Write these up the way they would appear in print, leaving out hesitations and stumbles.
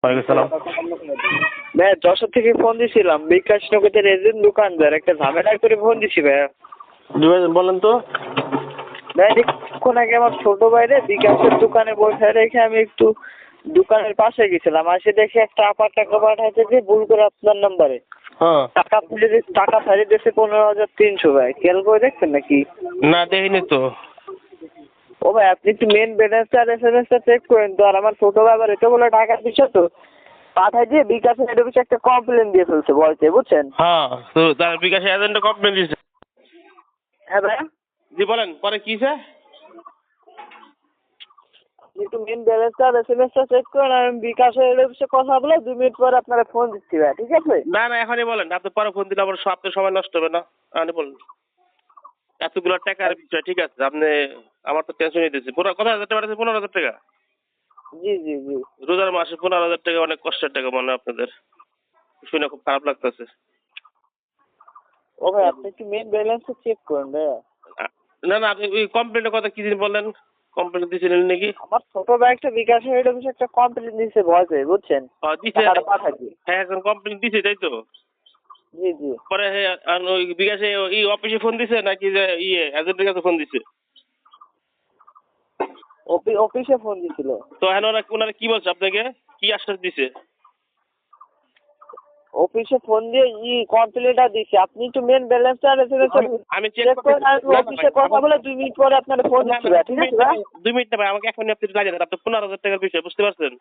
ওয়ালাইকুম সালাম। ভাইয়া যশোর থেকে ফোন দিছিলাম, বিকাশ নগদের এজেন্ট দোকানদার, একটা ঝামেলা করে ফোন দিছি ভাইয়া। জি ভাই বলেন তো। ভাই দেখুন, আগে আমার ছোট ভাইরে বিকাশের দোকানে বসে রেখে আমি একটু দোকানের পাশে গেছিলাম, আসে দেখে একটা আপার টাকা পাঠাইছে যে ভুল করে আপনার নাম্বারে হ্যাঁ টাকা ফেলে দিয়েছে 15,300 ভাই। খেয়াল করে দেখছেন নাকি? না দেখিনি তো। ও ভাই আপনি একটু মেন ব্যালেন্সটা আর এসএমএসটা চেক করেন তো। আর আমার ছোট ব্যাপার এটা বলে টাকার বিষয় তো পাঠাই দিয়ে বিকাশের এটা বিষয়ে একটা কমপ্লেন দিয়ে ফেলছে বলছে, বুঝছেন? হ্যাঁ তো তার বিকাশে এজেন্ট কমপ্লেন দিয়েছে। হ্যাঁ ভাইয়া, জি বলেন পরে কি স্যার? আপনি একটু মেন ব্যালেন্সটা আর এসএমএসটা চেক করেন, আর আমি বিকাশের এটা বিষয়ে কথা বলে 2 মিনিট পরে আপনারা ফোন দিচ্ছি ভাই, ঠিক আছে? না না এখনই বলেন, আপনি পরে ফোন দিলে আবার আপনার সময় নষ্ট হবে না। আপনি বলেন এতগুলো টাকার বিষয়, ঠিক আছে আপনি আমার তো টেনশন নিতেছি। পুরো কত হাজার টাকা পাঠাচ্ছেন? 15,000 টাকা। জি জি জি। রোজার মাসে 15,000 টাকা অনেক কষ্টের টাকা মনে হয় আপনাদের, শুনে খুব খারাপ লাগতেছে। ও ভাই আপনি একটু মেন ব্যালেন্সটা চেক করেন ভাইয়া। না না আপনি ওই কমপ্লেনের কথা কি দিন বললেন? কমপ্লেন দিয়েছিলেন নাকি? আমার ছোট ভাই একটা বিকাশের এটা বিষয়ে একটা কমপ্লেন দিচ্ছে ভয়তে, বুঝছেন? দিছে। টাকাটা পাঠাচ্ছি। হ্যাঁ এখন কমপ্লেন দিছে তাই তো। জি জি। পরে ওই বিকাশে এই অফিসে ফোন দিছে নাকি যে এজেন্টের কাছে ফোন দিছে? অফিসে ফোন দিছিল। তো এখন ওনারা কি বলছে আপনাকে? কি আশ্বাস দিছে? অফিসে ফোন দিয়ে কমপ্লেনটা দিছি। আপনি একটু মেন ব্যালেন্সটা আর আমি চেক করেন, আর অফিসে কথা বলে 2 মিনিট পরে আপনারা ফোন দিচ্ছি ভাই, ঠিক আছে ভাই? 2 মিনিট না ভাই, আমাকে এখনই আপনি লাগিয়ে দেন। আপনার 15,000 টাকার বিষয় বুঝতে পারছেন?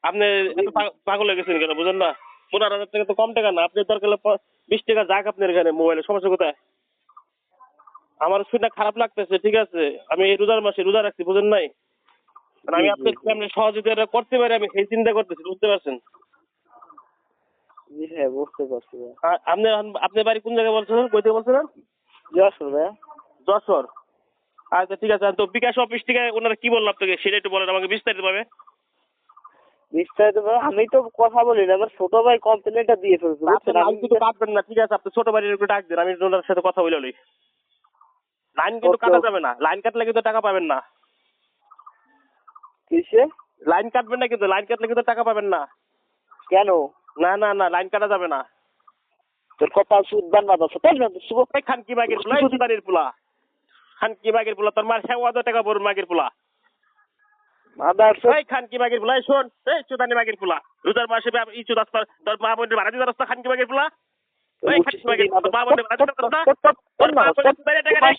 আপনি এত পাগল হয়ে গেছেন কেন বুঝেন না? 15,000 টাকা তো কম টাকা না। আপনি দরকার হলে 20 টাকা যাক আপনার এখানে মোবাইলে, সমস্যা কোথায়? আমার শুনে খারাপ লাগতেছে, ঠিক আছে? আমি এই রোজার মাসে রোজা রাখছি, বুঝেন নাই? মানে আমি আপনার সামনে সহযোগিতা করতে পারি, আমি সেই চিন্তা করতেছি, বুঝতে পারছেন? জি হ্যাঁ, বুঝতে পারছি ভাই। আপনি আপনার বাড়ি কোন জায়গায় বলছেন? কই থেকে বলছেন? যশোর ভাইয়া। যশোর। আচ্ছা ঠিক আছে। তো বিকাশ অফিস থেকে ওনারা কি বললো আপনাকে সেটা একটু বলেন আমাকে বিস্তারিত ভাবে। বিস্তারিত ভাবে আমি তো কথা বলি না, আমার ছোট ভাই কমপ্লেনটা দিয়ে ফেলছে, বুঝছেন? লাইন কিন্তু কাটবেন না, ঠিক আছে? আপনি ছোট বাড়ির একটু ডাক দেন, আমি ওনার সাথে কথা বলে লই। লাইন কিন্তু কাটা যাবে না, লাইন কাটলে কিন্তু টাকা পাবেন না। কিসে? লাইন কাটবেন না কিন্তু, লাইন কাটলে কিন্তু টাকা পাবেন না। কেন? না না না লাইন কাটা যাবে না। তোর কপাল সুদবান বাবা, তাই না? শুভ এই খানকি বাগের পোলা, এই সুদানির পোলা, খানকি বাগের পোলা, তোর মার 1,000 টাকা বড় মাগের পোলা। মাদার এই খানকি বাগের পোলা, এই শোন, এই সুদানি বাগের পোলা, রোজার মাসে ই চুদাস তোর মা বোনের ভাড়া দিতে রাস্তা, খানকি বাগের পোলা। ওই খানকি বাগের পোলা, তোর মা বোনের ভাড়া দিতে রাস্তা, তোর মা বোনের টাকা নেই।